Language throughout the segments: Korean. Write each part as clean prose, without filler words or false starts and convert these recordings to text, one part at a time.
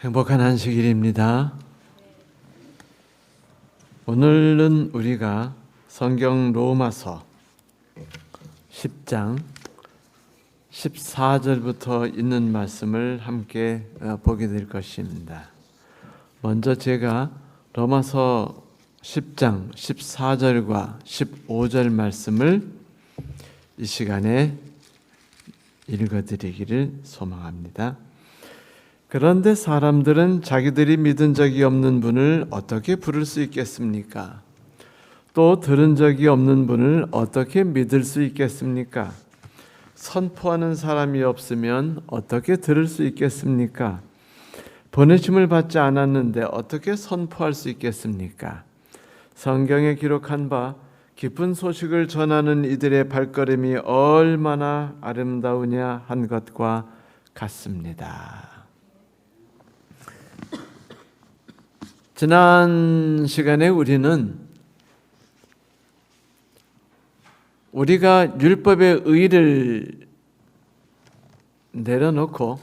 행복한 안식일입니다. 오늘은 우리가 성경 로마서 10장 14절부터 있는 말씀을 함께 보게 될 것입니다. 먼저 제가 로마서 10장 14절과 15절 말씀을 이 시간에 읽어드리기를 소망합니다. 그런데 사람들은 자기들이 믿은 적이 없는 분을 어떻게 부를 수 있겠습니까? 또 들은 적이 없는 분을 어떻게 믿을 수 있겠습니까? 선포하는 사람이 없으면 어떻게 들을 수 있겠습니까? 보내심을 받지 않았는데 어떻게 선포할 수 있겠습니까? 성경에 기록한 바 기쁜 소식을 전하는 이들의 발걸음이 얼마나 아름다우냐 한 것과 같습니다. 지난 시간에 우리는 우리가 율법의 의를 내려놓고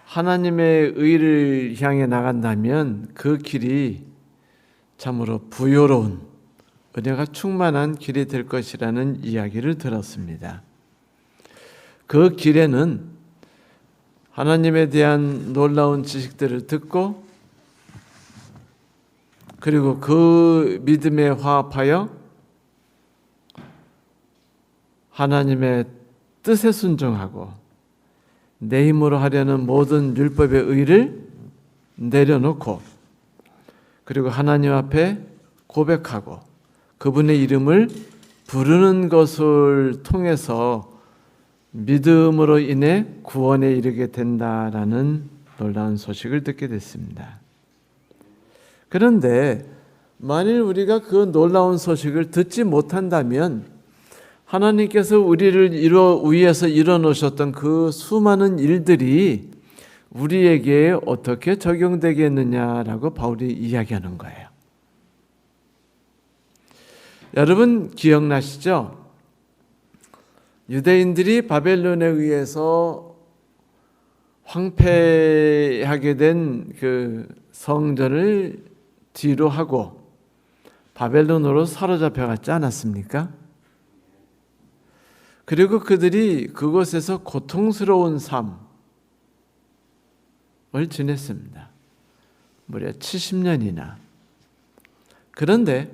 하나님의 의를 향해 나간다면 그 길이 참으로 부요로운 은혜가 충만한 길이 될 것이라는 이야기를 들었습니다. 그 길에는 하나님에 대한 놀라운 지식들을 듣고 그리고 그 믿음에 화합하여 하나님의 뜻에 순종하고 내 힘으로 하려는 모든 율법의 의를 내려놓고 그리고 하나님 앞에 고백하고 그분의 이름을 부르는 것을 통해서 믿음으로 인해 구원에 이르게 된다라는 놀라운 소식을 듣게 됐습니다. 그런데 만일 우리가 그 놀라운 소식을 듣지 못한다면 하나님께서 우리를 위해서 이뤄놓으셨던 그 수많은 일들이 우리에게 어떻게 적용되겠느냐라고 바울이 이야기하는 거예요. 여러분 기억나시죠? 유대인들이 바벨론에 의해서 황폐하게 된 그 성전을 뒤로 하고 바벨론으로 사로잡혀 갔지 않았습니까? 그리고 그들이 그곳에서 고통스러운 삶을 지냈습니다. 무려 70년이나. 그런데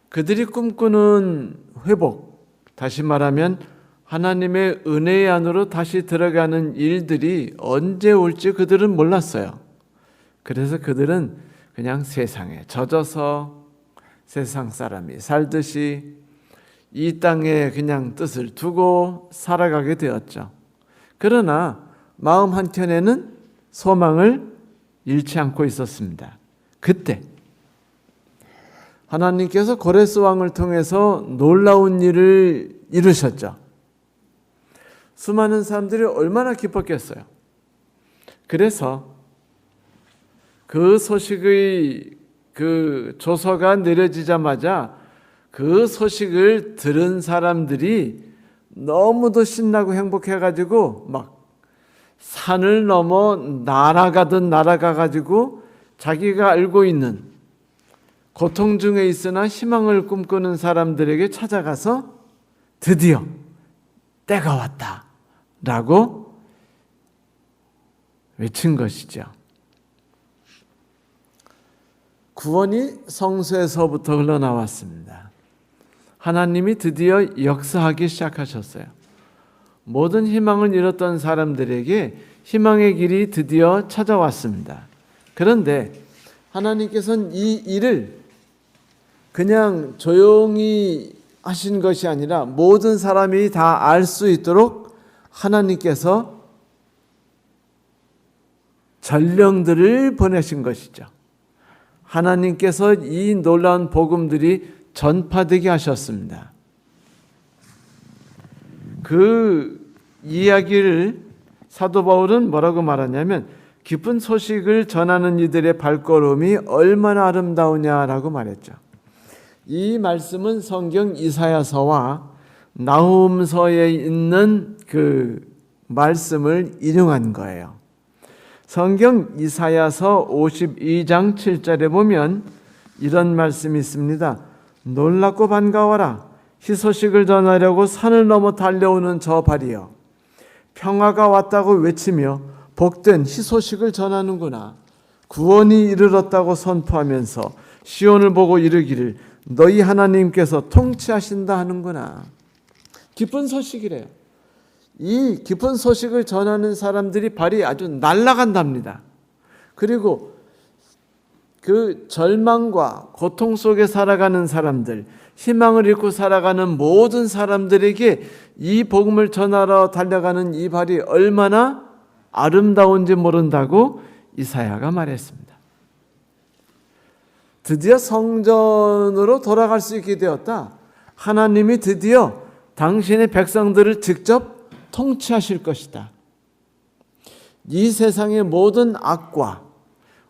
그들이 꿈꾸는 회복, 다시 말하면 하나님의 은혜 안으로 다시 들어가는 일들이 언제 올지 그들은 몰랐어요. 그래서 그들은 그냥 세상에 젖어서 세상 사람이 살듯이 이 땅에 그냥 뜻을 두고 살아가게 되었죠. 그러나 마음 한켠에는 소망을 잃지 않고 있었습니다. 그때 하나님께서 고레스 왕을 통해서 놀라운 일을 이루셨죠. 수많은 사람들이 얼마나 기뻤겠어요. 그래서 그 소식의 그 조서가 내려지자마자 그 소식을 들은 사람들이 너무도 신나고 행복해가지고 막 산을 넘어 날아가가지고 자기가 알고 있는 고통 중에 있으나 희망을 꿈꾸는 사람들에게 찾아가서 드디어 때가 왔다 라고 외친 것이죠. 구원이 성소에서부터 흘러나왔습니다. 하나님이 드디어 역사하기 시작하셨어요. 모든 희망을 잃었던 사람들에게 희망의 길이 드디어 찾아왔습니다. 그런데 하나님께서는 이 일을 그냥 조용히 하신 것이 아니라 모든 사람이 다 알 수 있도록 하나님께서 전령들을 보내신 것이죠. 하나님께서 이 놀라운 복음들이 전파되게 하셨습니다. 그 이야기를 사도 바울은 뭐라고 말하냐면 기쁜 소식을 전하는 이들의 발걸음이 얼마나 아름다우냐라고 말했죠. 이 말씀은 성경 이사야서와 나훔서에 있는 그 말씀을 인용한 거예요. 성경 이사야서 52장 7절에 보면 이런 말씀이 있습니다. 놀랍고 반가워라. 희소식을 전하려고 산을 넘어 달려오는 저 발이여. 평화가 왔다고 외치며 복된 희소식을 전하는구나. 구원이 이르렀다고 선포하면서 시온을 보고 이르기를 너희 하나님께서 통치하신다 하는구나. 기쁜 소식이래요. 이 기쁜 소식을 전하는 사람들이 발이 아주 날아간답니다. 그리고 그 절망과 고통 속에 살아가는 사람들, 희망을 잃고 살아가는 모든 사람들에게 이 복음을 전하러 달려가는 이 발이 얼마나 아름다운지 모른다고 이사야가 말했습니다. 드디어 성전으로 돌아갈 수 있게 되었다. 하나님이 드디어 당신의 백성들을 직접 통치하실 것이다. 이 세상의 모든 악과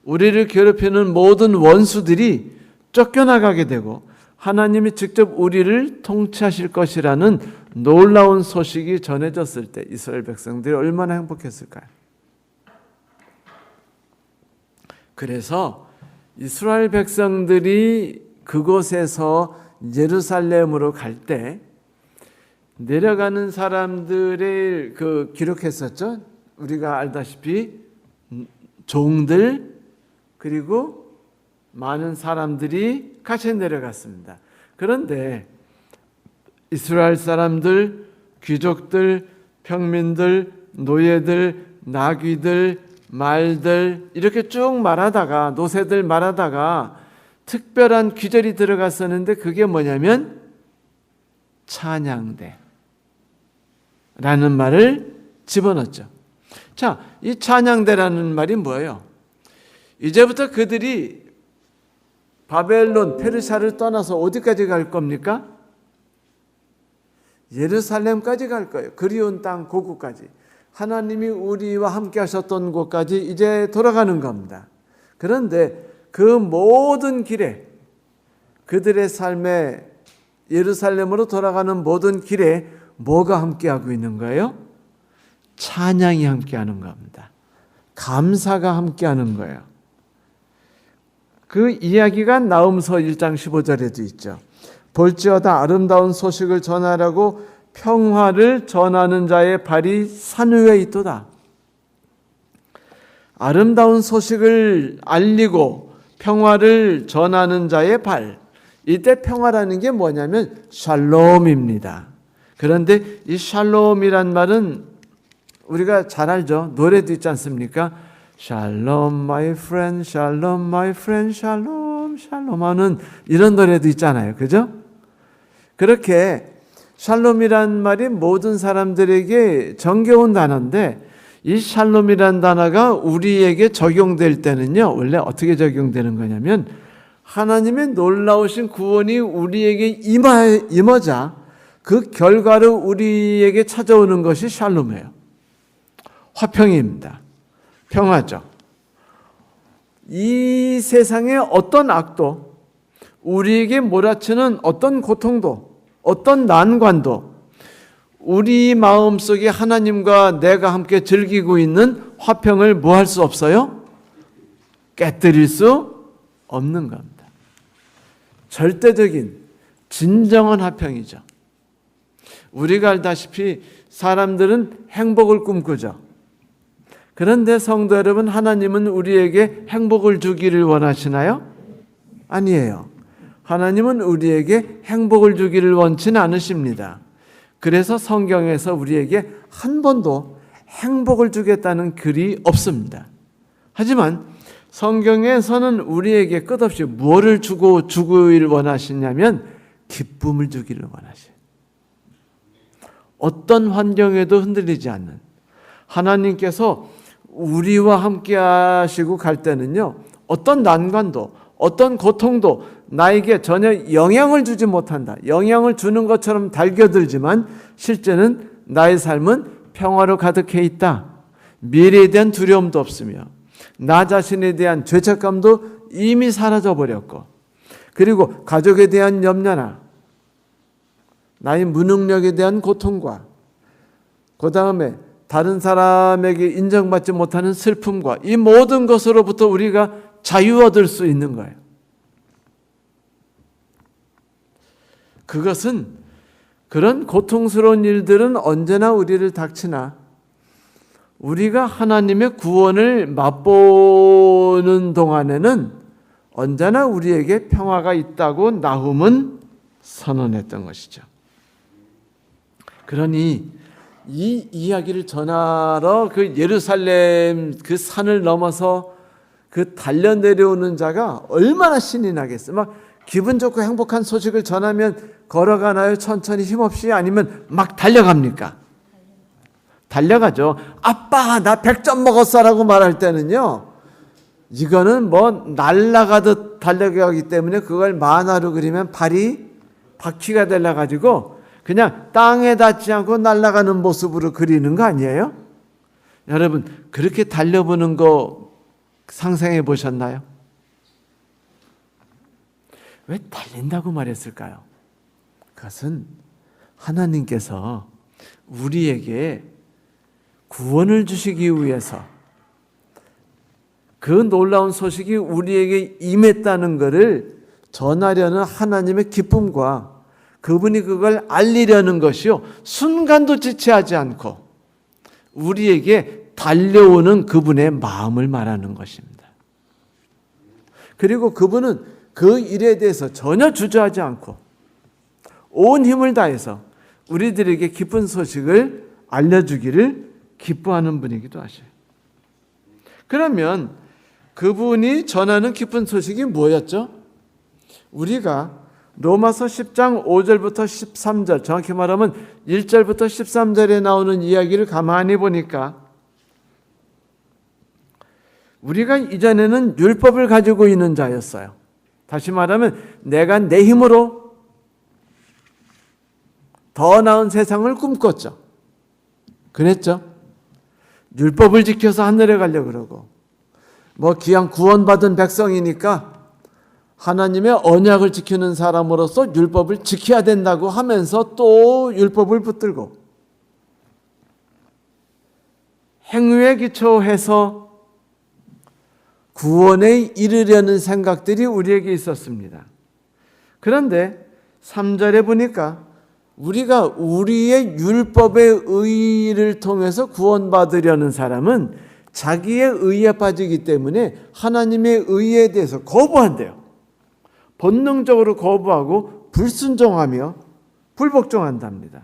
우리를 괴롭히는 모든 원수들이 쫓겨나가게 되고 하나님이 직접 우리를 통치하실 것이라는 놀라운 소식이 전해졌을 때 이스라엘 백성들이 얼마나 행복했을까요? 그래서 이스라엘 백성들이 그곳에서 예루살렘으로 갈 때 내려가는 사람들을 기록했었죠. 우리가 알다시피 종들 그리고 많은 사람들이 같이 내려갔습니다. 그런데 이스라엘 사람들, 귀족들, 평민들, 노예들, 나귀들, 말들 이렇게 쭉 말하다가 노새들 말하다가 특별한 귀절이 들어갔었는데 그게 뭐냐면 찬양대 라는 말을 집어넣었죠. 자, 이 찬양대라는 말이 뭐예요? 이제부터 그들이 바벨론, 페르시아를 떠나서 어디까지 갈 겁니까? 예루살렘까지 갈 거예요. 그리운 땅 고국까지. 하나님이 우리와 함께 하셨던 곳까지 이제 돌아가는 겁니다. 그런데 그 모든 길에 그들의 삶에 예루살렘으로 돌아가는 모든 길에 뭐가 함께하고 있는 거예요? 찬양이 함께하는 겁니다. 감사가 함께하는 거예요. 그 이야기가 나음서 1장 15절에도 있죠. 볼지어다 아름다운 소식을 전하라고 평화를 전하는 자의 발이 산 위에 있도다. 아름다운 소식을 알리고 평화를 전하는 자의 발. 이때 평화라는 게 뭐냐면 샬롬입니다. 그런데 이 샬롬이란 말은 우리가 잘 알죠. 노래도 있지 않습니까? 샬롬 my friend, 샬롬 my friend, 샬롬 샬롬 하는 이런 노래도 있잖아요. 그죠? 그렇게 샬롬이란 말이 모든 사람들에게 정겨운 단어인데 이 샬롬이란 단어가 우리에게 적용될 때는요. 원래 어떻게 적용되는 거냐면 하나님의 놀라우신 구원이 우리에게 임하자 그 결과로 우리에게 찾아오는 것이 샬롬이에요. 화평입니다. 평화죠. 이 세상의 어떤 악도 우리에게 몰아치는 어떤 고통도 어떤 난관도 우리 마음속에 하나님과 내가 함께 즐기고 있는 화평을 뭐 할 수 없어요? 깨뜨릴 수 없는 겁니다. 절대적인 진정한 화평이죠. 우리가 알다시피 사람들은 행복을 꿈꾸죠. 그런데 성도 여러분, 하나님은 우리에게 행복을 주기를 원하시나요? 아니에요. 하나님은 우리에게 행복을 주기를 원치는 않으십니다. 그래서 성경에서 우리에게 한 번도 행복을 주겠다는 글이 없습니다. 하지만 성경에서는 우리에게 끝없이 무엇을 주기를 원하시냐면 기쁨을 주기를 원하셔요. 어떤 환경에도 흔들리지 않는 하나님께서 우리와 함께 하시고 갈 때는요, 어떤 난관도 어떤 고통도 나에게 전혀 영향을 주지 못한다. 영향을 주는 것처럼 달겨들지만 실제는 나의 삶은 평화로 가득해 있다. 미래에 대한 두려움도 없으며 나 자신에 대한 죄책감도 이미 사라져 버렸고, 그리고 가족에 대한 염려나 나의 무능력에 대한 고통과 그 다음에 다른 사람에게 인정받지 못하는 슬픔과 이 모든 것으로부터 우리가 자유 얻을 수 있는 거예요. 그것은 그런 고통스러운 일들은 언제나 우리를 닥치나 우리가 하나님의 구원을 맛보는 동안에는 언제나 우리에게 평화가 있다고 나훔은 선언했던 것이죠. 그러니 이 이야기를 전하러 그 예루살렘 그 산을 넘어서 그 달려 내려오는 자가 얼마나 신이 나겠어요. 막 기분 좋고 행복한 소식을 전하면 걸어가나요? 천천히 힘없이? 아니면 막 달려갑니까? 달려가죠. 아빠 나 100점 먹었어라고 말할 때는요, 이거는 뭐 날아가듯 달려가기 때문에 그걸 만화로 그리면 발이 바퀴가 달려가지고 그냥 땅에 닿지 않고 날아가는 모습으로 그리는 거 아니에요? 여러분 그렇게 달려보는 거 상상해 보셨나요? 왜 달린다고 말했을까요? 그것은 하나님께서 우리에게 구원을 주시기 위해서 그 놀라운 소식이 우리에게 임했다는 것을 전하려는 하나님의 기쁨과 그분이 그걸 알리려는 것이요, 순간도 지체하지 않고 우리에게 달려오는 그분의 마음을 말하는 것입니다. 그리고 그분은 그 일에 대해서 전혀 주저하지 않고 온 힘을 다해서 우리들에게 기쁜 소식을 알려주기를 기뻐하는 분이기도 하셔요. 그러면 그분이 전하는 기쁜 소식이 뭐였죠? 우리가 로마서 10장 5절부터 13절, 정확히 말하면 1절부터 13절에 나오는 이야기를 가만히 보니까 우리가 이전에는 율법을 가지고 있는 자였어요. 다시 말하면 내가 내 힘으로 더 나은 세상을 꿈꿨죠. 그랬죠. 율법을 지켜서 하늘에 가려고 그러고 뭐 기왕 구원받은 백성이니까 하나님의 언약을 지키는 사람으로서 율법을 지켜야 된다고 하면서 또 율법을 붙들고 행위에 기초해서 구원에 이르려는 생각들이 우리에게 있었습니다. 그런데 3절에 보니까 우리가 우리의 율법의 의를 통해서 구원받으려는 사람은 자기의 의에 빠지기 때문에 하나님의 의에 대해서 거부한대요. 본능적으로 거부하고 불순종하며 불복종한답니다.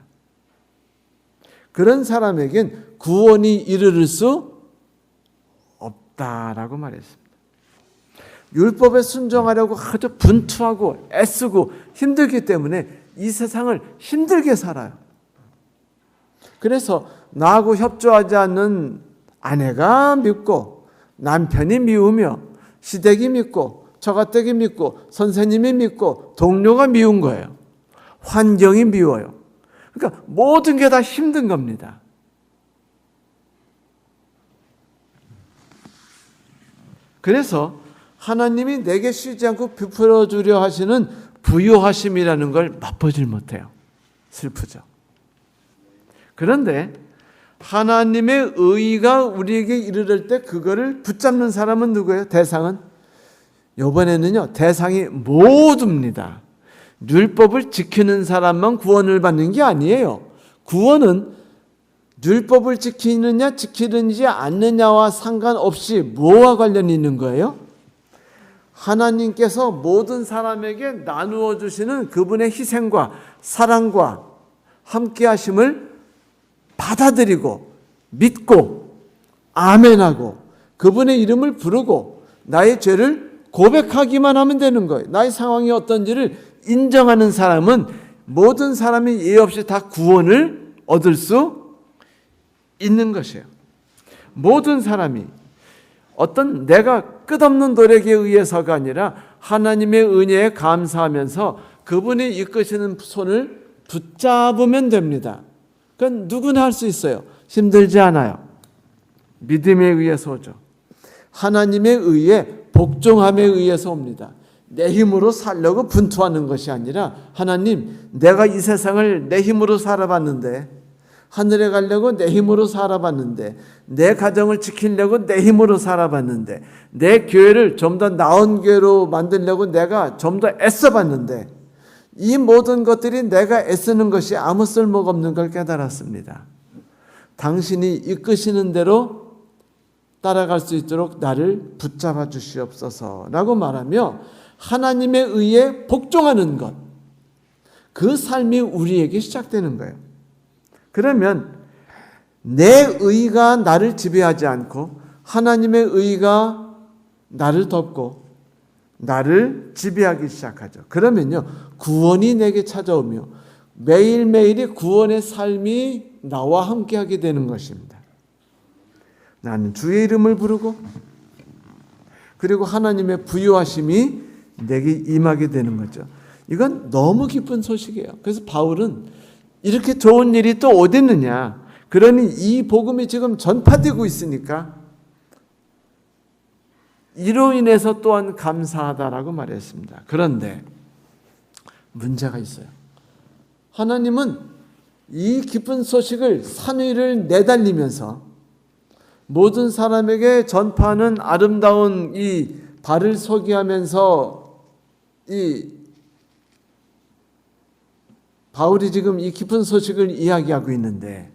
그런 사람에겐 구원이 이르를 수 없다라고 말했습니다. 율법에 순종하려고 아주 분투하고 애쓰고 힘들기 때문에 이 세상을 힘들게 살아요. 그래서 나하고 협조하지 않는 아내가 밉고 남편이 미우며 시댁이 밉고 처가댁이 밉고 선생님이 밉고 동료가 미운 거예요. 환경이 미워요. 그러니까 모든 게 다 힘든 겁니다. 그래서 하나님이 내게 쉬지 않고 베풀어 주려 하시는 부요하심이라는 걸 맛보질 못해요. 슬프죠. 그런데 하나님의 의가 우리에게 이르를 때 그거를 붙잡는 사람은 누구예요? 대상은? 이번에는요, 대상이 모두입니다. 율법을 지키는 사람만 구원을 받는 게 아니에요. 구원은 율법을 지키느냐 지키는지 않느냐와 상관없이 뭐와 관련이 있는 거예요? 하나님께서 모든 사람에게 나누어 주시는 그분의 희생과 사랑과 함께 하심을 받아들이고 믿고 아멘하고 그분의 이름을 부르고 나의 죄를 고백하기만 하면 되는 거예요. 나의 상황이 어떤지를 인정하는 사람은 모든 사람이 예의 없이 다 구원을 얻을 수 있는 것이에요. 모든 사람이 어떤 내가 끝없는 노력에 의해서가 아니라 하나님의 은혜에 감사하면서 그분이 이끄시는 손을 붙잡으면 됩니다. 그건 누구나 할 수 있어요. 힘들지 않아요. 믿음에 의해서 오죠. 하나님의 의에 복종함에 의해서 옵니다. 내 힘으로 살려고 분투하는 것이 아니라 하나님, 내가 이 세상을 내 힘으로 살아봤는데 하늘에 가려고 내 힘으로 살아봤는데, 내 가정을 지키려고 내 힘으로 살아봤는데, 내 교회를 좀 더 나은 교회로 만들려고 내가 좀 더 애써봤는데, 이 모든 것들이 내가 애쓰는 것이 아무 쓸모가 없는 걸 깨달았습니다. 당신이 이끄시는 대로 따라갈 수 있도록 나를 붙잡아 주시옵소서 라고 말하며 하나님의 의에 복종하는 것, 그 삶이 우리에게 시작되는 거예요. 그러면 내 의가 나를 지배하지 않고 하나님의 의가 나를 덮고 나를 지배하기 시작하죠. 그러면요, 구원이 내게 찾아오며 매일매일이 구원의 삶이 나와 함께하게 되는 것입니다. 나는 주의 이름을 부르고 그리고 하나님의 부유하심이 내게 임하게 되는 거죠. 이건 너무 기쁜 소식이에요. 그래서 바울은 이렇게 좋은 일이 또 어디 있느냐, 그러니 이 복음이 지금 전파되고 있으니까 이로 인해서 또한 감사하다라고 말했습니다. 그런데 문제가 있어요. 하나님은 이 기쁜 소식을 3일을 내달리면서 모든 사람에게 전파하는 아름다운 이 발을 소개하면서 이 바울이 지금 이 기쁜 소식을 이야기하고 있는데,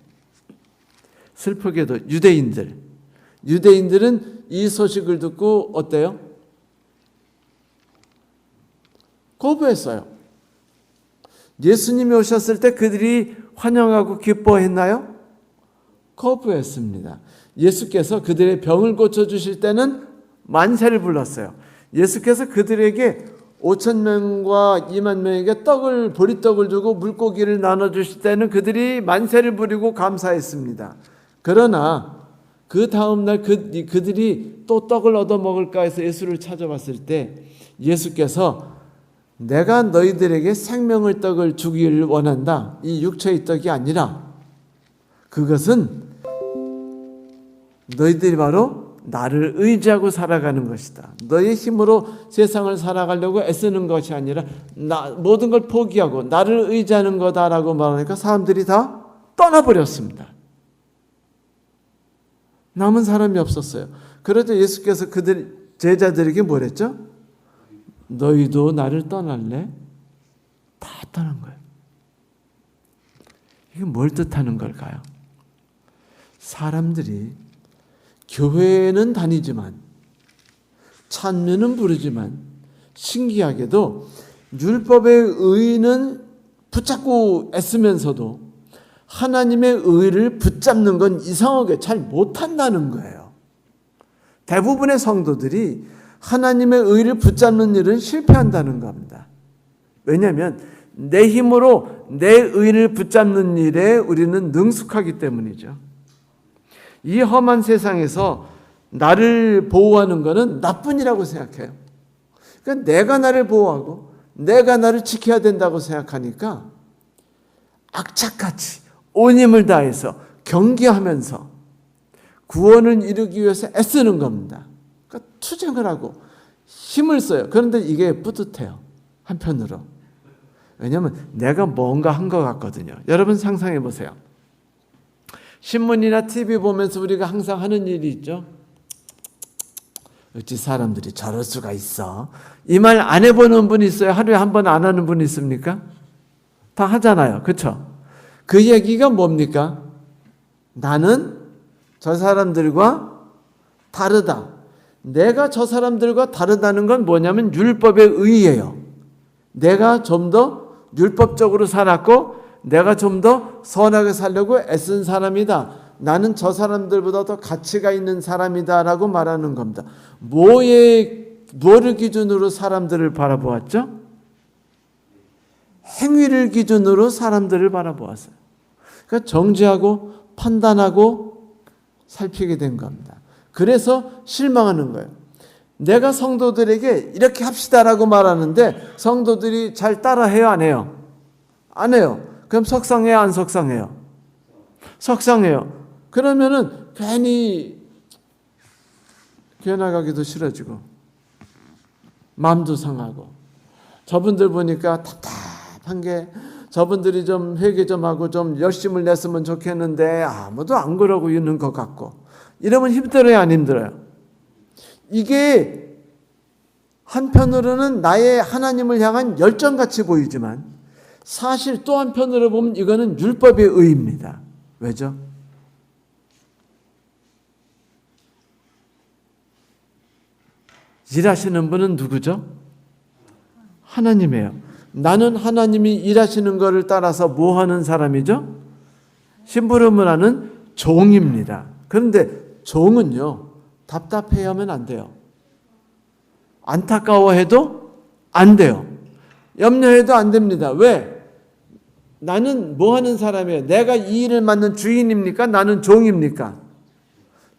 슬프게도 유대인들은 이 소식을 듣고 어때요? 거부했어요. 예수님이 오셨을 때 그들이 환영하고 기뻐했나요? 거부했습니다. 예수께서 그들의 병을 고쳐주실 때는 만세를 불렀어요. 예수께서 그들에게 5,000명과 2만 명에게 보리떡을 주고 물고기를 나눠주실 때는 그들이 만세를 부리고 감사했습니다. 그러나 그 다음날 그들이 또 떡을 얻어먹을까 해서 예수를 찾아봤을 때 예수께서 내가 너희들에게 생명의 떡을 주기를 원한다. 이 육체의 떡이 아니라 그것은 너희들이 바로 나를 의지하고 살아가는 것이다. 너의 힘으로 세상을 살아가려고 애쓰는 것이 아니라 모든 걸 포기하고 나를 의지하는 거다라고 말하니까 사람들이 다 떠나버렸습니다. 남은 사람이 없었어요. 그래도 예수께서 그들 제자들에게 뭐랬죠? 너희도 나를 떠날래? 다 떠난 거예요. 이게 뭘 뜻하는 걸까요? 사람들이 교회는 다니지만 찬미는 부르지만 신기하게도 율법의 의는 붙잡고 애쓰면서도 하나님의 의를 붙잡는 건 이상하게 잘 못한다는 거예요. 대부분의 성도들이 하나님의 의를 붙잡는 일은 실패한다는 겁니다. 왜냐하면 내 힘으로 내 의를 붙잡는 일에 우리는 능숙하기 때문이죠. 이 험한 세상에서 나를 보호하는 것은 나뿐이라고 생각해요. 그러니까 내가 나를 보호하고 내가 나를 지켜야 된다고 생각하니까 악착같이 온 힘을 다해서 경계하면서 구원을 이루기 위해서 애쓰는 겁니다. 그러니까 투쟁을 하고 힘을 써요. 그런데 이게 뿌듯해요. 한편으로. 왜냐하면 내가 뭔가 한 것 같거든요. 여러분 상상해 보세요. 신문이나 TV 보면서 우리가 항상 하는 일이 있죠. 어찌 사람들이 저럴 수가 있어. 이 말 안 해보는 분 있어요? 하루에 한 번 안 하는 분 있습니까? 다 하잖아요. 그렇죠? 그 얘기가 뭡니까? 나는 저 사람들과 다르다. 내가 저 사람들과 다르다는 건 뭐냐면 율법의 의예요. 내가 좀 더 율법적으로 살았고 내가 좀 더 선하게 살려고 애쓴 사람이다. 나는 저 사람들보다 더 가치가 있는 사람이다 라고 말하는 겁니다. 뭐를 기준으로 사람들을 바라보았죠? 행위를 기준으로 사람들을 바라보았어요. 그러니까 정죄하고 판단하고 살피게 된 겁니다. 그래서 실망하는 거예요. 내가 성도들에게 이렇게 합시다라고 말하는데 성도들이 잘 따라해요, 안 해요? 안 해요. 그럼 속상해요, 안 속상해요? 속상해요. 그러면은 괜히 교회 나가기도 싫어지고 마음도 상하고 저분들 보니까 답답한 게 저분들이 좀 회개 좀 하고 좀 열심을 냈으면 좋겠는데 아무도 안 그러고 있는 것 같고 이러면 힘들어요, 안 힘들어요? 이게 한편으로는 나의 하나님을 향한 열정같이 보이지만 사실 또 한편으로 보면 이거는 율법의 의입니다. 왜죠? 일하시는 분은 누구죠? 하나님이에요. 나는 하나님이 일하시는 것을 따라서 뭐 하는 사람이죠? 심부름을 하는 종입니다. 그런데 종은요, 답답해하면 안 돼요. 안타까워해도 안 돼요. 염려해도 안 됩니다. 왜? 나는 뭐 하는 사람이에요? 내가 이 일을 맡는 주인입니까? 나는 종입니까?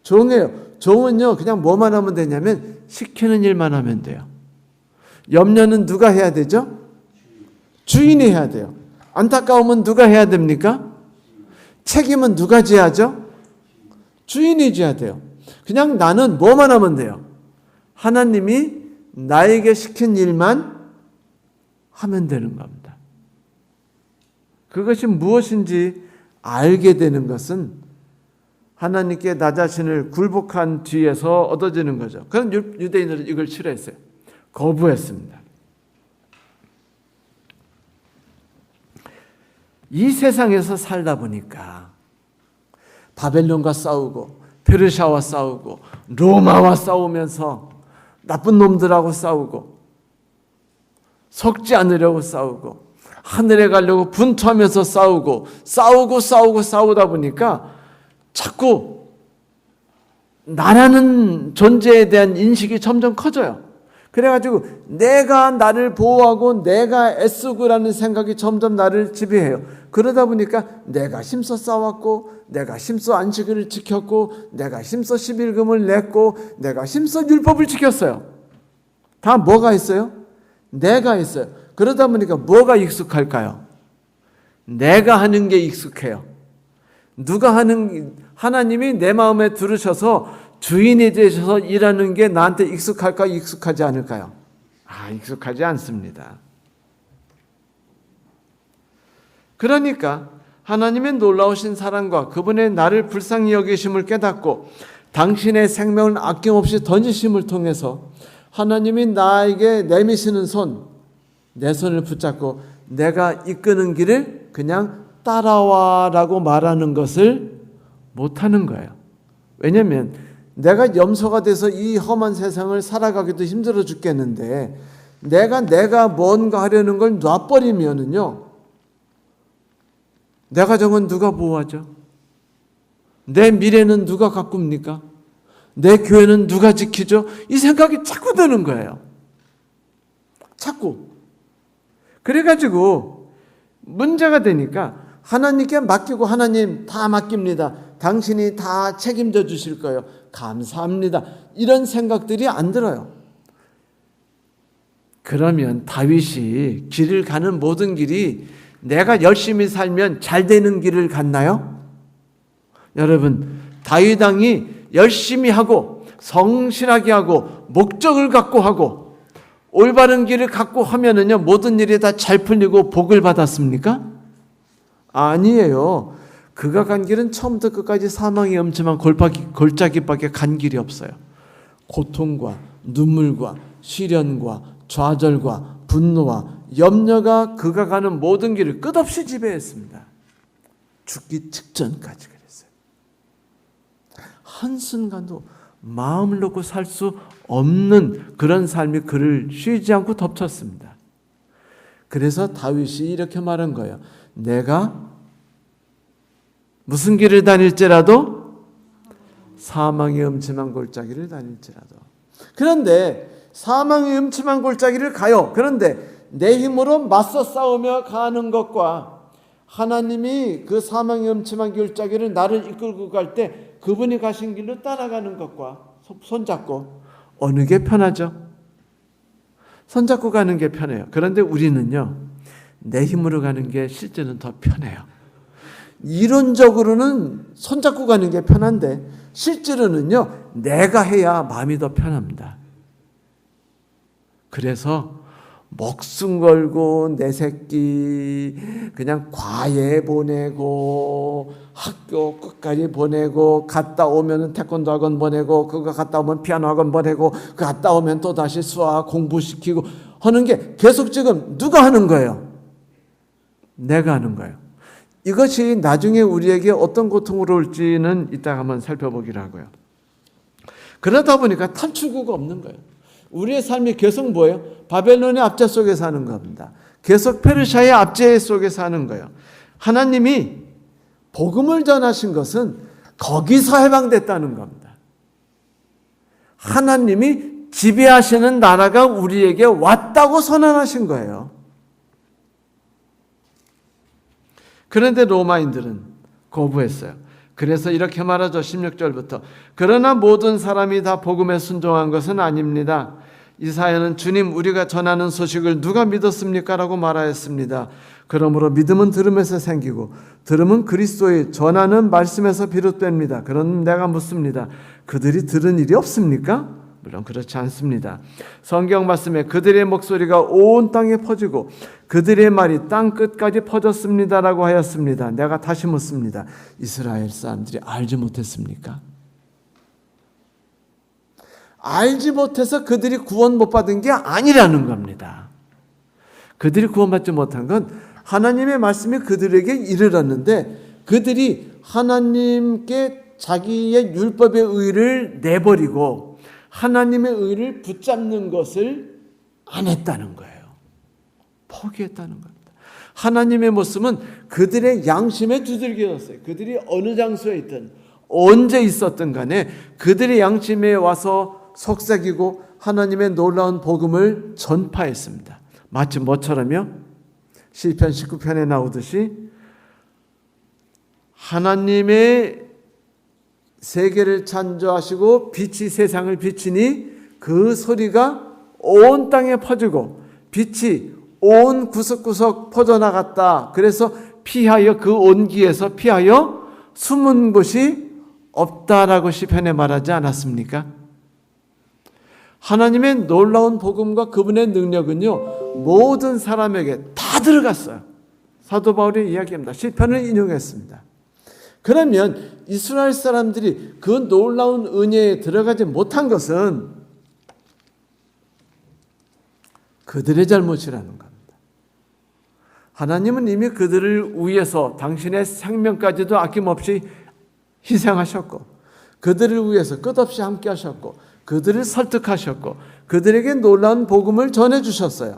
종이에요. 종은요, 그냥 뭐만 하면 되냐면 시키는 일만 하면 돼요. 염려는 누가 해야 되죠? 주인이 해야 돼요. 안타까움은 누가 해야 됩니까? 책임은 누가 져야죠? 주인이 져야 돼요. 그냥 나는 뭐만 하면 돼요? 하나님이 나에게 시킨 일만 하면 되는 겁니다. 그것이 무엇인지 알게 되는 것은 하나님께 나 자신을 굴복한 뒤에서 얻어지는 거죠. 그런 유대인들은 이걸 싫어했어요. 거부했습니다. 이 세상에서 살다 보니까 바벨론과 싸우고 페르시아와 싸우고 로마와 싸우면서 나쁜 놈들하고 싸우고 속지 않으려고 싸우고 하늘에 가려고 분투하면서 싸우다 보니까 자꾸 나라는 존재에 대한 인식이 점점 커져요. 그래가지고 내가 나를 보호하고 내가 애쓰고라는 생각이 점점 나를 지배해요. 그러다 보니까 내가 힘써 싸웠고 내가 힘써 안식일을 지켰고 내가 힘써 11금을 냈고 내가 힘써 율법을 지켰어요. 다 뭐가 있어요? 내가 있어요. 그러다 보니까 뭐가 익숙할까요? 내가 하는 게 익숙해요. 하나님이 내 마음에 들으셔서 주인이 되셔서 일하는 게 나한테 익숙할까, 익숙하지 않을까요? 익숙하지 않습니다. 그러니까 하나님의 놀라우신 사랑과 그분의 나를 불쌍히 여기심을 깨닫고 당신의 생명을 아낌없이 던지심을 통해서 하나님이 나에게 내미시는 손, 내 손을 붙잡고 내가 이끄는 길을 그냥 따라와라고 말하는 것을 못하는 거예요. 왜냐하면 내가 염소가 돼서 이 험한 세상을 살아가기도 힘들어 죽겠는데 내가 뭔가 하려는 걸 놔버리면은요, 내 가정은 누가 보호하죠? 내 미래는 누가 가꿉니까? 내 교회는 누가 지키죠? 이 생각이 자꾸 드는 거예요. 자꾸. 그래가지고 문제가 되니까 하나님께 맡기고 하나님 다 맡깁니다. 당신이 다 책임져 주실 거예요. 감사합니다. 이런 생각들이 안 들어요. 그러면 다윗이 길을 가는 모든 길이 내가 열심히 살면 잘 되는 길을 갔나요? 여러분, 다윗 왕이 열심히 하고 성실하게 하고 목적을 갖고 하고 올바른 길을 갖고 하면은요, 모든 일이 다 잘 풀리고 복을 받았습니까? 아니에요. 그가 간 길은 처음부터 끝까지 사망의 엄침한 골짜기밖에 간 길이 없어요. 고통과 눈물과 시련과 좌절과 분노와 염려가 그가 가는 모든 길을 끝없이 지배했습니다. 죽기 직전까지 그랬어요. 한순간도 마음을 놓고 살 수 없는 그런 삶이 그를 쉬지 않고 덮쳤습니다. 그래서 다윗이 이렇게 말한 거예요. 내가 무슨 길을 다닐지라도 사망의 음침한 골짜기를 다닐지라도. 그런데 사망의 음침한 골짜기를 가요. 그런데 내 힘으로 맞서 싸우며 가는 것과 하나님이 그 사망의 음침한 골짜기를 나를 이끌고 갈 때 그분이 가신 길로 따라가는 것과 손잡고 어느 게 편하죠? 손잡고 가는 게 편해요. 그런데 우리는요, 내 힘으로 가는 게 실제는 더 편해요. 이론적으로는 손잡고 가는 게 편한데 실제로는요, 내가 해야 마음이 더 편합니다. 그래서 목숨 걸고 내 새끼 그냥 과외 보내고 학교 끝까지 보내고 갔다 오면 태권도 학원 보내고 그거 갔다 오면 피아노 학원 보내고 그 갔다 오면 또 다시 수학 공부시키고 하는 게 계속 지금 누가 하는 거예요? 내가 하는 거예요. 이것이 나중에 우리에게 어떤 고통으로 올지는 이따가 한번 살펴보기로 하고요. 그러다 보니까 탈출구가 없는 거예요. 우리의 삶이 계속 뭐예요? 바벨론의 압제 속에 사는 겁니다. 계속 페르시아의 압제 속에 사는 거예요. 하나님이 복음을 전하신 것은 거기서 해방됐다는 겁니다. 하나님이 지배하시는 나라가 우리에게 왔다고 선언하신 거예요. 그런데 로마인들은 거부했어요. 그래서 이렇게 말하죠. 16절부터. 그러나 모든 사람이 다 복음에 순종한 것은 아닙니다. 이사야는 주님 우리가 전하는 소식을 누가 믿었습니까? 라고 말하였습니다. 그러므로 믿음은 들음에서 생기고 들음은 그리스도의 전하는 말씀에서 비롯됩니다. 그런 내가 묻습니다. 그들이 들은 일이 없습니까? 물론 그렇지 않습니다. 성경 말씀에 그들의 목소리가 온 땅에 퍼지고 그들의 말이 땅 끝까지 퍼졌습니다라고 하였습니다. 내가 다시 묻습니다. 이스라엘 사람들이 알지 못했습니까? 알지 못해서 그들이 구원 못 받은 게 아니라는 겁니다. 그들이 구원받지 못한 건 하나님의 말씀이 그들에게 이르렀는데 그들이 하나님께 자기의 율법의 의를 내버리고 하나님의 의를 붙잡는 것을 안 했다는 거예요. 포기했다는 겁니다. 하나님의 모습은 그들의 양심에 두들겨졌어요. 그들이 어느 장소에 있든 언제 있었든 간에 그들의 양심에 와서 속삭이고 하나님의 놀라운 복음을 전파했습니다. 마치 뭐처럼요? 시편 19편에 나오듯이 하나님의 세계를 창조하시고 빛이 세상을 비치니 그 소리가 온 땅에 퍼지고 빛이 온 구석구석 퍼져나갔다. 그래서 피하여 그 온기에서 피하여 숨은 곳이 없다라고 시편에 말하지 않았습니까? 하나님의 놀라운 복음과 그분의 능력은요 모든 사람에게 다 들어갔어요. 사도 바울이 이야기합니다. 시편을 인용했습니다. 그러면 이스라엘 사람들이 그 놀라운 은혜에 들어가지 못한 것은 그들의 잘못이라는 겁니다. 하나님은 이미 그들을 위해서 당신의 생명까지도 아낌없이 희생하셨고 그들을 위해서 끝없이 함께 하셨고 그들을 설득하셨고 그들에게 놀라운 복음을 전해주셨어요.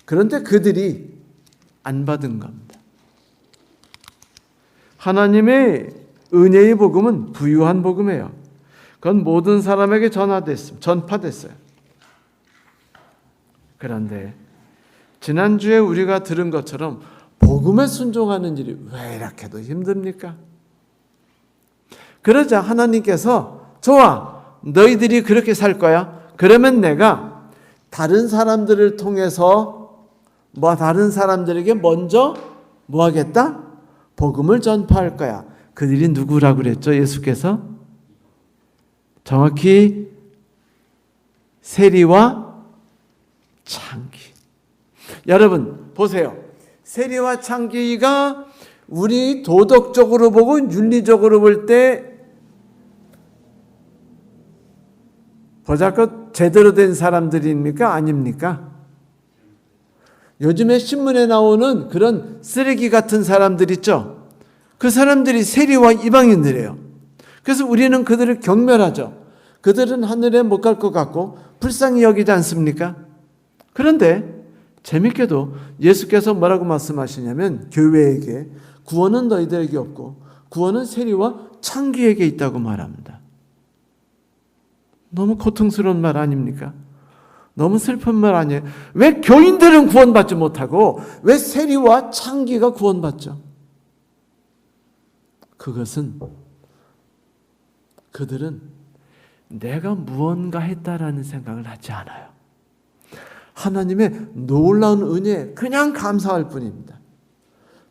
그런데 그들이 안 받은 겁니다. 하나님의 은혜의 복음은 부유한 복음이에요. 그건 모든 사람에게 전파됐어요. 그런데 지난주에 우리가 들은 것처럼 복음에 순종하는 일이 왜 이렇게도 힘듭니까? 그러자 하나님께서 좋아, 너희들이 그렇게 살 거야. 그러면 내가 다른 사람들을 통해서 다른 사람들에게 먼저 뭐 하겠다? 복음을 전파할 거야. 그들이 누구라고 그랬죠? 예수께서 정확히 세리와 창기. 여러분 보세요. 세리와 창기가 우리 도덕적으로 보고 윤리적으로 볼 때 보잘것 제대로 된 사람들입니까? 아닙니까? 요즘에 신문에 나오는 그런 쓰레기 같은 사람들 있죠? 그 사람들이 세리와 이방인들이에요. 그래서 우리는 그들을 경멸하죠. 그들은 하늘에 못 갈 것 같고 불쌍히 여기지 않습니까? 그런데 재밌게도 예수께서 뭐라고 말씀하시냐면 교회에게 구원은 너희들에게 없고 구원은 세리와 창기에게 있다고 말합니다. 너무 고통스러운 말 아닙니까? 너무 슬픈 말 아니에요? 왜 교인들은 구원받지 못하고 왜 세리와 창기가 구원받죠? 그것은 그들은 내가 무언가 했다라는 생각을 하지 않아요. 하나님의 놀라운 은혜에 그냥 감사할 뿐입니다.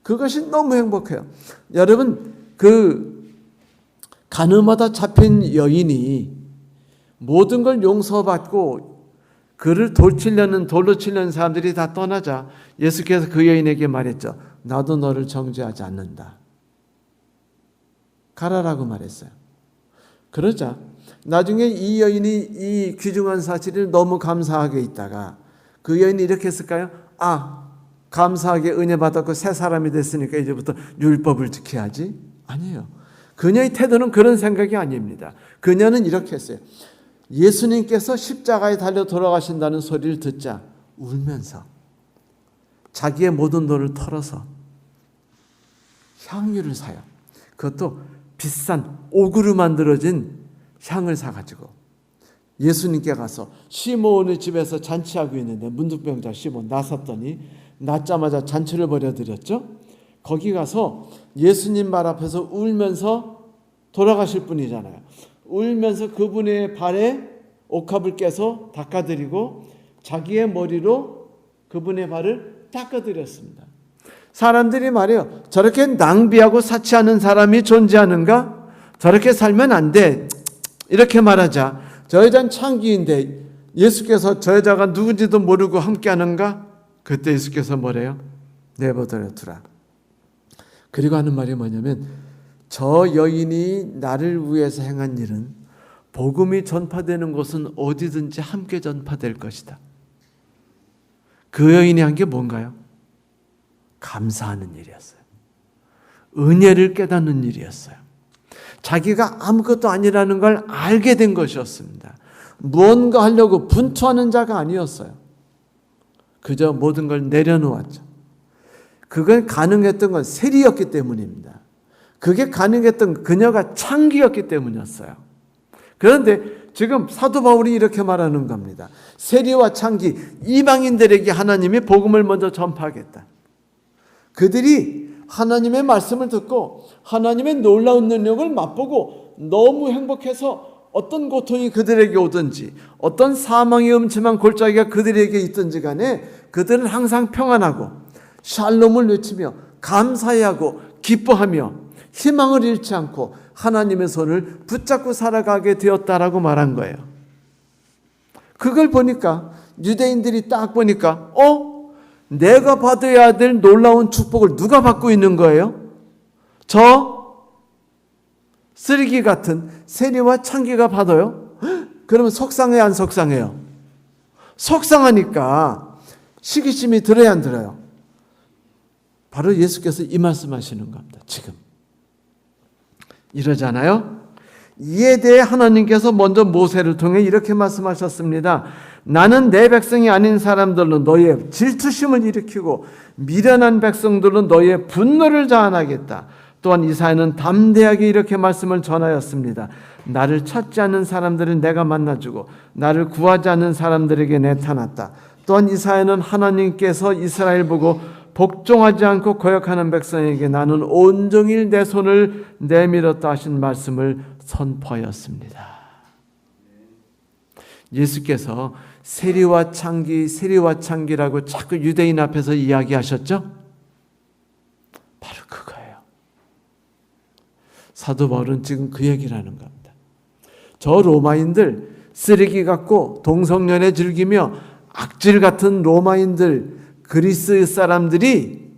그것이 너무 행복해요. 여러분, 그 가늠하다 잡힌 여인이 모든 걸 용서받고 그를 돌로 치려는 사람들이 다 떠나자 예수께서 그 여인에게 말했죠. 나도 너를 정죄하지 않는다. 가라라고 말했어요. 그러자 나중에 이 여인이 이 귀중한 사실을 너무 감사하게 있다가 그 여인이 이렇게 했을까요? 감사하게 은혜 받았고 새 사람이 됐으니까 이제부터 율법을 지켜야지? 아니에요. 그녀의 태도는 그런 생각이 아닙니다. 그녀는 이렇게 했어요. 예수님께서 십자가에 달려 돌아가신다는 소리를 듣자 울면서 자기의 모든 돈을 털어서 향유를 사요. 그것도 비싼 옥으로 만들어진 향을 사가지고 예수님께 가서 시몬의 집에서 잔치하고 있는데 문둥병자 시몬 나섰더니 낳자마자 잔치를 벌여드렸죠. 거기 가서 예수님 발 앞에서 울면서 돌아가실 분이잖아요. 울면서 그분의 발에 옥합을 깨서 닦아드리고 자기의 머리로 그분의 발을 닦아드렸습니다. 사람들이 말해요. 저렇게 낭비하고 사치하는 사람이 존재하는가? 저렇게 살면 안 돼. 이렇게 말하자 저 여자는 창기인데 예수께서 저 여자가 누군지도 모르고 함께하는가? 그때 예수께서 뭐래요? 내버려 두라. 그리고 하는 말이 뭐냐면 저 여인이 나를 위해서 행한 일은 복음이 전파되는 곳은 어디든지 함께 전파될 것이다. 그 여인이 한 게 뭔가요? 감사하는 일이었어요. 은혜를 깨닫는 일이었어요. 자기가 아무것도 아니라는 걸 알게 된 것이었습니다. 무언가 하려고 분투하는 자가 아니었어요. 그저 모든 걸 내려놓았죠. 그건 가능했던 건 세리였기 때문입니다. 그게 가능했던 그녀가 창기였기 때문이었어요. 그런데 지금 사도 바울이 이렇게 말하는 겁니다. 세리와 창기, 이방인들에게 하나님이 복음을 먼저 전파하겠다. 그들이 하나님의 말씀을 듣고 하나님의 놀라운 능력을 맛보고 너무 행복해서 어떤 고통이 그들에게 오든지 어떤 사망의 음침한 골짜기가 그들에게 있든지 간에 그들은 항상 평안하고 샬롬을 외치며 감사해하고 기뻐하며 희망을 잃지 않고 하나님의 손을 붙잡고 살아가게 되었다라고 말한 거예요. 그걸 보니까 유대인들이 딱 보니까 내가 받아야 될 놀라운 축복을 누가 받고 있는 거예요? 저 쓰레기 같은 세리와 창기가 받아요? 그러면 속상해요, 안 속상해요? 속상하니까 시기심이 들어야 안 들어요? 바로 예수께서 이 말씀하시는 겁니다. 지금 이러잖아요. 이에 대해 하나님께서 먼저 모세를 통해 이렇게 말씀하셨습니다. 나는 내 백성이 아닌 사람들로 너의 질투심을 일으키고 미련한 백성들로 너의 분노를 자아나겠다. 또한 이사야는 담대하게 이렇게 말씀을 전하였습니다. 나를 찾지 않는 사람들은 내가 만나주고 나를 구하지 않는 사람들에게 나타났다. 또한 이사야는 하나님께서 이스라엘 보고 복종하지 않고 거역하는 백성에게 나는 온종일 내 손을 내밀었다 하신 말씀을 선포하였습니다. 예수께서 세리와 창기라고 자꾸 유대인 앞에서 이야기하셨죠? 바로 그거예요. 사도 바울은 지금 그 얘기를 하는 겁니다. 저 로마인들 쓰레기 같고 동성연애 즐기며 악질 같은 로마인들 그리스 사람들이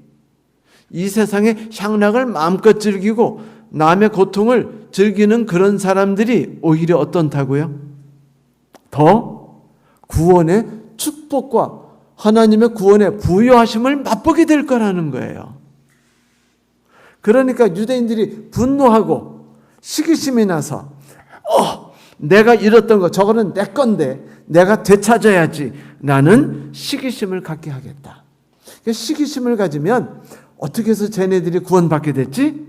이 세상의 향락을 마음껏 즐기고 남의 고통을 즐기는 그런 사람들이 오히려 어떻다고요? 더 구원의 축복과 하나님의 구원의 부여하심을 맛보게 될 거라는 거예요. 그러니까 유대인들이 분노하고 시기심이 나서 내가 잃었던 거 저거는 내 건데 내가 되찾아야지 라는 시기심을 갖게 하겠다. 시기심을 가지면 어떻게 해서 쟤네들이 구원받게 됐지?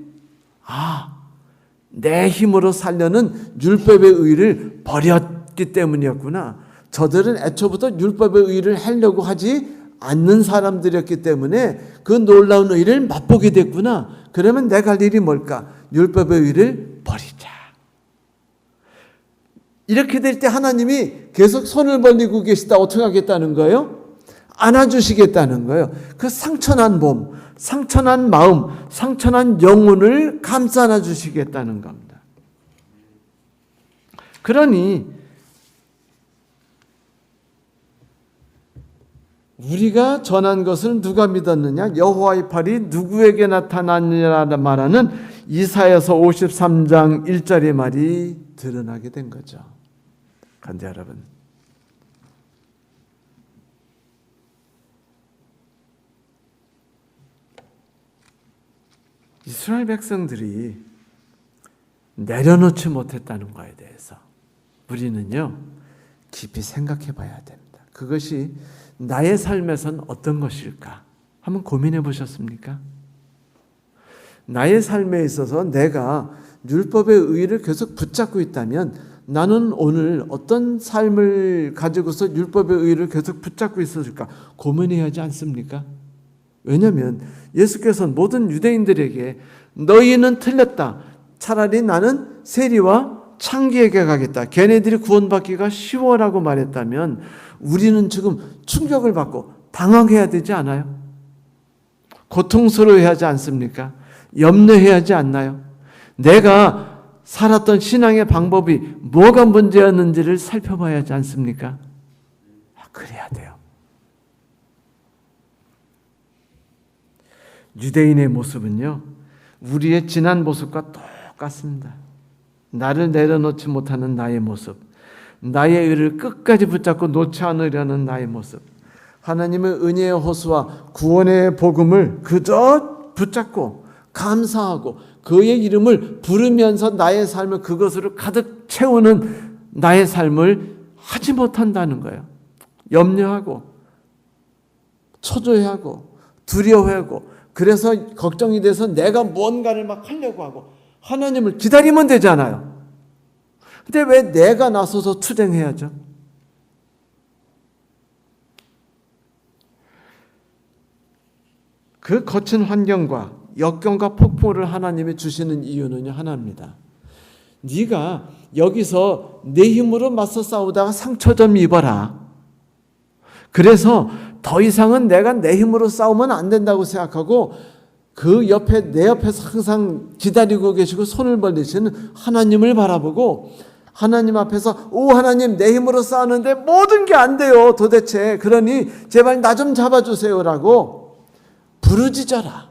내 힘으로 살려는 율법의 의를 버렸기 때문이었구나. 저들은 애초부터 율법의 의를 하려고 하지 않는 사람들이었기 때문에 그 놀라운 의를 맛보게 됐구나. 그러면 내가 할 일이 뭘까? 율법의 의를 버리자. 이렇게 될 때 하나님이 계속 손을 벌리고 계시다. 어떻게 하겠다는 거예요? 안아주시겠다는 거예요. 그 상처난 몸, 상처난 마음, 상처난 영혼을 감싸 안아주시겠다는 겁니다. 그러니 우리가 전한 것을 누가 믿었느냐? 여호와의 팔이 누구에게 나타났느냐 말하는 이사야서 53장 1절의 말이 드러나게 된 거죠. 그런데 여러분, 이스라엘 백성들이 내려놓지 못했다는 것에 대해서 우리는요 깊이 생각해 봐야 됩니다. 그것이 나의 삶에선 어떤 것일까? 한번 고민해 보셨습니까? 나의 삶에 있어서 내가 율법의 의의를 계속 붙잡고 있다면 나는 오늘 어떤 삶을 가지고서 율법의 의의를 계속 붙잡고 있었을까? 고민해야 하지 않습니까? 왜냐하면 예수께서는 모든 유대인들에게 너희는 틀렸다. 차라리 나는 세리와 창기에게 가겠다. 걔네들이 구원받기가 쉬워라고 말했다면 우리는 지금 충격을 받고 당황해야 되지 않아요? 고통스러워해야 하지 않습니까? 염려해야 하지 않나요? 내가 살았던 신앙의 방법이 뭐가 문제였는지를 살펴봐야 하지 않습니까? 그래야 돼요. 유대인의 모습은요, 우리의 지난 모습과 똑같습니다. 나를 내려놓지 못하는 나의 모습, 나의 의를 끝까지 붙잡고 놓지 않으려는 나의 모습, 하나님의 은혜의 호수와 구원의 복음을 그저 붙잡고 감사하고 그의 이름을 부르면서 나의 삶을 그것으로 가득 채우는 나의 삶을 하지 못한다는 거예요. 염려하고 초조해하고 두려워하고 그래서 걱정이 돼서 내가 뭔가를 막 하려고 하고 하나님을 기다리면 되잖아요. 근데 왜 내가 나서서 투쟁해야죠? 그 거친 환경과 역경과 폭풍을 하나님이 주시는 이유는 하나입니다. 네가 여기서 내 힘으로 맞서 싸우다가 상처 좀 입어라. 그래서 더 이상은 내가 내 힘으로 싸우면 안 된다고 생각하고 그 옆에 내 옆에서 항상 기다리고 계시고 손을 벌리시는 하나님을 바라보고 하나님 앞에서 오 하나님 내 힘으로 싸우는데 모든 게 안 돼요 도대체. 그러니 제발 나 좀 잡아주세요라고 부르짖어라.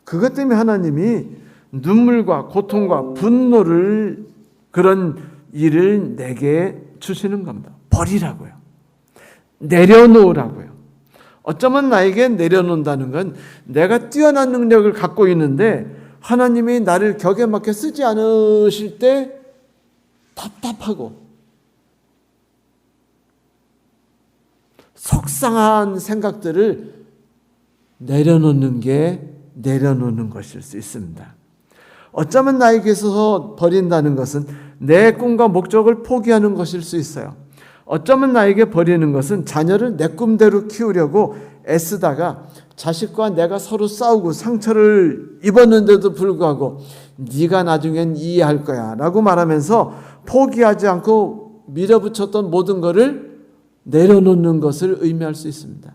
그것 때문에 하나님이 눈물과 고통과 분노를 그런 일을 내게 주시는 겁니다. 버리라고요. 내려놓으라고요. 어쩌면 나에게 내려놓는다는 건 내가 뛰어난 능력을 갖고 있는데 하나님이 나를 격에 맞게 쓰지 않으실 때 답답하고 속상한 생각들을 내려놓는 것일 수 있습니다. 어쩌면 나에게 있어서 버린다는 것은 내 꿈과 목적을 포기하는 것일 수 있어요. 어쩌면 나에게 버리는 것은 자녀를 내 꿈대로 키우려고 애쓰다가 자식과 내가 서로 싸우고 상처를 입었는데도 불구하고 네가 나중엔 이해할 거야 라고 말하면서 포기하지 않고 밀어붙였던 모든 것을 내려놓는 것을 의미할 수 있습니다.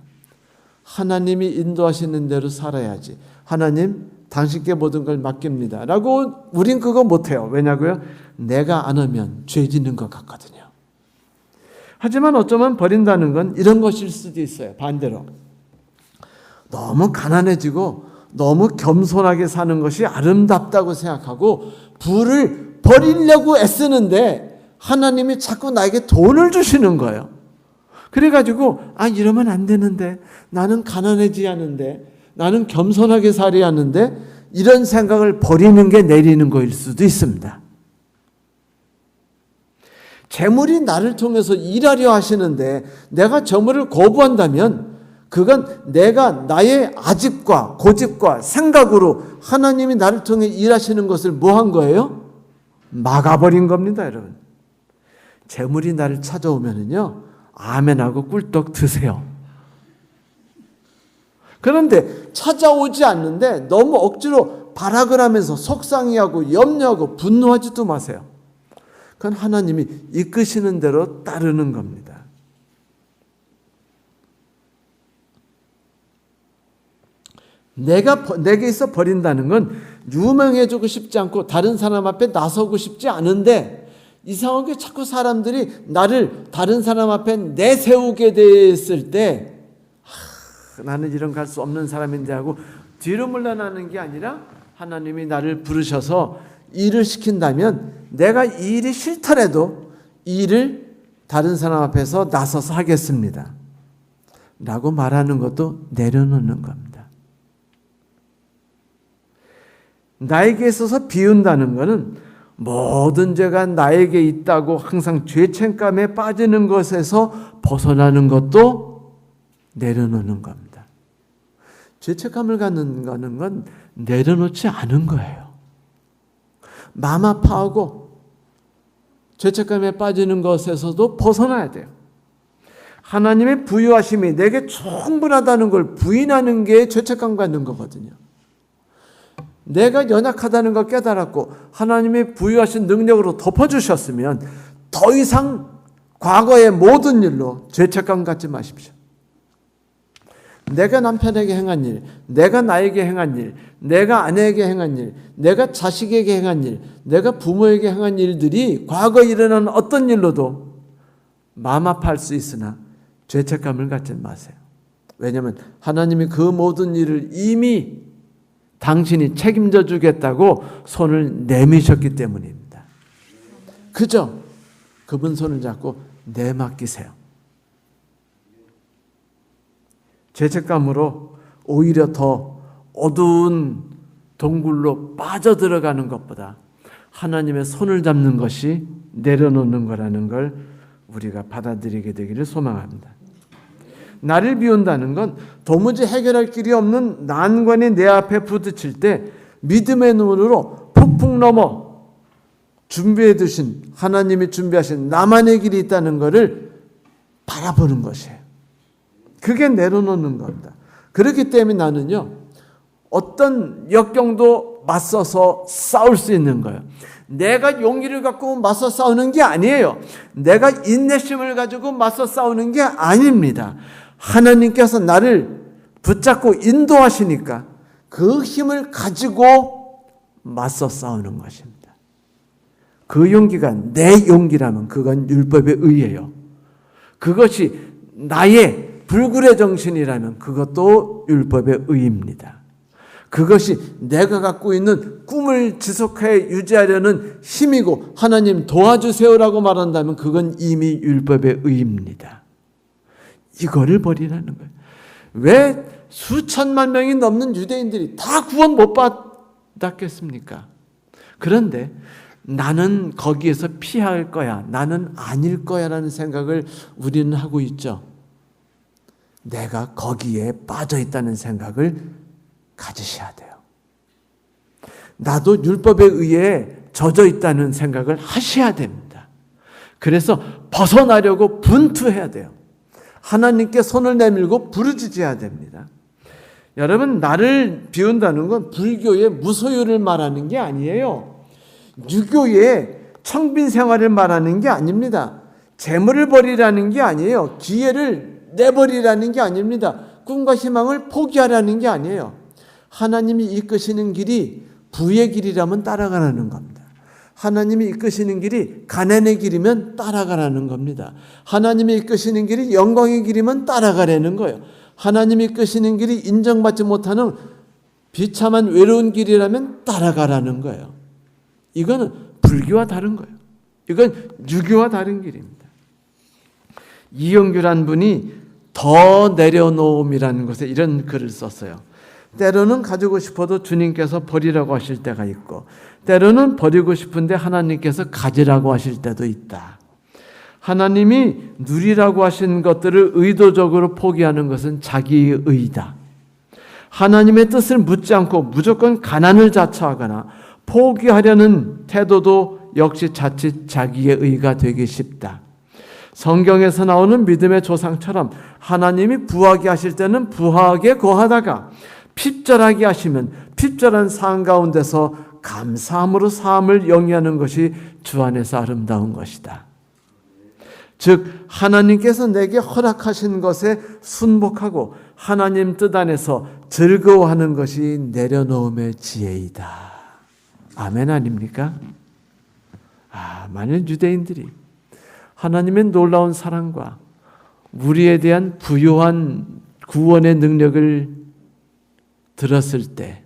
하나님이 인도하시는 대로 살아야지. 하나님 당신께 모든 걸 맡깁니다 라고 우린 그거 못해요. 왜냐고요? 내가 안 하면 죄 짓는 것 같거든요. 하지만 어쩌면 버린다는 건 이런 것일 수도 있어요. 반대로 너무 가난해지고 너무 겸손하게 사는 것이 아름답다고 생각하고 부를 버리려고 애쓰는데 하나님이 자꾸 나에게 돈을 주시는 거예요. 그래가지고 이러면 안 되는데 나는 가난해지야 하는데 나는 겸손하게 살아야 하는데 이런 생각을 버리는 게 내리는 거일 수도 있습니다. 재물이 나를 통해서 일하려 하시는데 내가 재물을 거부한다면 그건 내가 나의 아집과 고집과 생각으로 하나님이 나를 통해 일하시는 것을 뭐 한 거예요? 막아버린 겁니다, 여러분. 재물이 나를 찾아오면은요, 아멘하고 꿀떡 드세요. 그런데 찾아오지 않는데 너무 억지로 발악을 하면서 속상해하고 염려하고 분노하지도 마세요. 그건 하나님이 이끄시는 대로 따르는 겁니다. 내게 있어 버린다는 건 유명해지고 싶지 않고 다른 사람 앞에 나서고 싶지 않은데 이상하게 자꾸 사람들이 나를 다른 사람 앞에 내세우게 됐을 때 나는 이런 갈 수 없는 사람인데 하고 뒤로 물러나는 게 아니라 하나님이 나를 부르셔서 일을 시킨다면 내가 이 일이 싫더라도 이 일을 다른 사람 앞에서 나서서 하겠습니다 라고 말하는 것도 내려놓는 겁니다. 나에게 있어서 비운다는 것은 모든 죄가 나에게 있다고 항상 죄책감에 빠지는 것에서 벗어나는 것도 내려놓는 겁니다. 죄책감을 갖는 건 내려놓지 않은 거예요. 마음 아파하고 죄책감에 빠지는 것에서도 벗어나야 돼요. 하나님의 부유하심이 내게 충분하다는 걸 부인하는 게 죄책감 갖는 거거든요. 내가 연약하다는 걸 깨달았고 하나님의 부유하신 능력으로 덮어주셨으면 더 이상 과거의 모든 일로 죄책감 갖지 마십시오. 내가 남편에게 행한 일, 내가 나에게 행한 일, 내가 아내에게 행한 일, 내가 자식에게 행한 일, 내가 부모에게 행한 일들이 과거에 일어난 어떤 일로도 마음 아파할 수 있으나 죄책감을 갖지 마세요. 왜냐하면 하나님이 그 모든 일을 이미 당신이 책임져 주겠다고 손을 내미셨기 때문입니다. 그저 그분 손을 잡고 내맡기세요. 죄책감으로 오히려 더 어두운 동굴로 빠져들어가는 것보다 하나님의 손을 잡는 것이 내려놓는 거라는 걸 우리가 받아들이게 되기를 소망합니다. 나를 비운다는 건 도무지 해결할 길이 없는 난관이 내 앞에 부딪힐 때 믿음의 눈으로 폭풍 넘어 준비해 두신 하나님이 준비하신 나만의 길이 있다는 것을 바라보는 것이에요. 그게 내려놓는 겁니다. 그렇기 때문에 나는요, 어떤 역경도 맞서서 싸울 수 있는 거예요. 내가 용기를 갖고 맞서 싸우는 게 아니에요. 내가 인내심을 가지고 맞서 싸우는 게 아닙니다. 하나님께서 나를 붙잡고 인도하시니까 그 힘을 가지고 맞서 싸우는 것입니다. 그 용기가 내 용기라면 그건 율법에 의해요. 그것이 나의 불굴의 정신이라면 그것도 율법의 의입니다. 그것이 내가 갖고 있는 꿈을 지속해 유지하려는 힘이고 하나님 도와주세요라고 말한다면 그건 이미 율법의 의입니다. 이거를 버리라는 거예요. 왜 수천만 명이 넘는 유대인들이 다 구원 못 받았겠습니까? 그런데 나는 거기에서 피할 거야, 나는 아닐 거야 라는 생각을 우리는 하고 있죠. 내가 거기에 빠져 있다는 생각을 가지셔야 돼요. 나도 율법에 의해 젖어 있다는 생각을 하셔야 됩니다. 그래서 벗어나려고 분투해야 돼요. 하나님께 손을 내밀고 부르짖어야 됩니다. 여러분, 나를 비운다는 건 불교의 무소유를 말하는 게 아니에요. 유교의 청빈 생활을 말하는 게 아닙니다. 재물을 버리라는 게 아니에요. 기회를 내버리라는 게 아닙니다. 꿈과 희망을 포기하라는 게 아니에요. 하나님이 이끄시는 길이 부의 길이라면 따라가라는 겁니다. 하나님이 이끄시는 길이 가난의 길이면 따라가라는 겁니다. 하나님이 이끄시는 길이 영광의 길이면 따라가라는 거예요. 하나님이 이끄시는 길이 인정받지 못하는 비참한 외로운 길이라면 따라가라는 거예요. 이거는 불교와 다른 거예요. 이건 유교와 다른 길입니다. 이영규란 분이 더 내려놓음이라는 것에 이런 글을 썼어요. 때로는 가지고 싶어도 주님께서 버리라고 하실 때가 있고 때로는 버리고 싶은데 하나님께서 가지라고 하실 때도 있다. 하나님이 누리라고 하신 것들을 의도적으로 포기하는 것은 자기의 의다. 하나님의 뜻을 묻지 않고 무조건 가난을 자처하거나 포기하려는 태도도 역시 자칫 자기의 의가 되기 쉽다. 성경에서 나오는 믿음의 조상처럼 하나님이 부하게 하실 때는 부하게 거하다가 핍절하게 하시면 핍절한 삶 가운데서 감사함으로 삶을 영위하는 것이 주 안에서 아름다운 것이다. 즉 하나님께서 내게 허락하신 것에 순복하고 하나님 뜻 안에서 즐거워하는 것이 내려놓음의 지혜이다. 아멘 아닙니까? 만일 유대인들이 하나님의 놀라운 사랑과 우리에 대한 부요한 구원의 능력을 들었을 때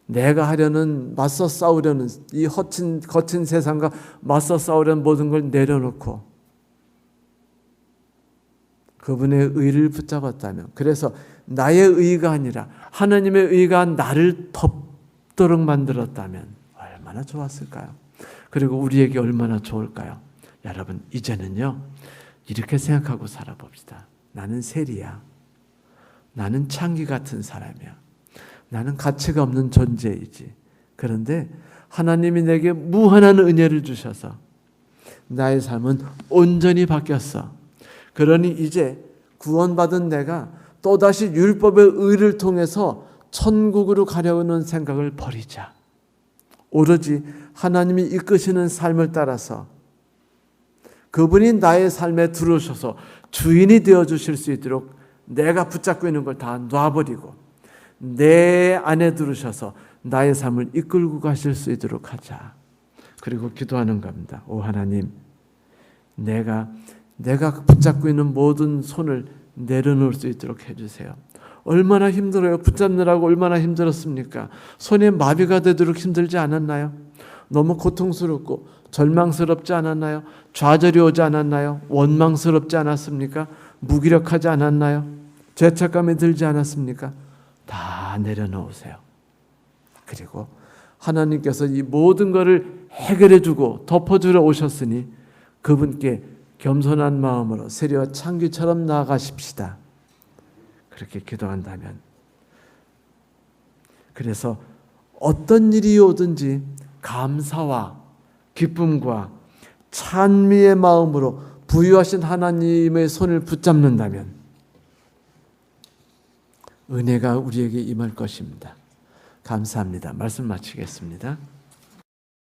내가 하려는 맞서 싸우려는 이 거친 세상과 맞서 싸우려는 모든 걸 내려놓고 그분의 의를 붙잡았다면, 그래서 나의 의가 아니라 하나님의 의가 나를 덮도록 만들었다면 얼마나 좋았을까요? 그리고 우리에게 얼마나 좋을까요? 여러분, 이제는요 이렇게 생각하고 살아봅시다. 나는 세리야. 나는 창기 같은 사람이야. 나는 가치가 없는 존재이지. 그런데 하나님이 내게 무한한 은혜를 주셔서 나의 삶은 온전히 바뀌었어. 그러니 이제 구원받은 내가 또다시 율법의 의를 통해서 천국으로 가려는 생각을 버리자. 오로지 하나님이 이끄시는 삶을 따라서 그분이 나의 삶에 들어오셔서 주인이 되어주실 수 있도록 내가 붙잡고 있는 걸 다 놔버리고 내 안에 들으셔서 나의 삶을 이끌고 가실 수 있도록 하자. 그리고 기도하는 겁니다. 오 하나님, 내가 붙잡고 있는 모든 손을 내려놓을 수 있도록 해주세요. 얼마나 힘들어요. 붙잡느라고 얼마나 힘들었습니까? 손에 마비가 되도록 힘들지 않았나요? 너무 고통스럽고 절망스럽지 않았나요? 좌절이 오지 않았나요? 원망스럽지 않았습니까? 무기력하지 않았나요? 죄책감이 들지 않았습니까? 다 내려놓으세요. 그리고 하나님께서 이 모든 것을 해결해 주고 덮어주러 오셨으니 그분께 겸손한 마음으로 세리와 창기처럼 나아가십시다. 그렇게 기도한다면, 그래서 어떤 일이 오든지 감사와 기쁨과 찬미의 마음으로 부유하신 하나님의 손을 붙잡는다면 은혜가 우리에게 임할 것입니다. 감사합니다. 말씀 마치겠습니다.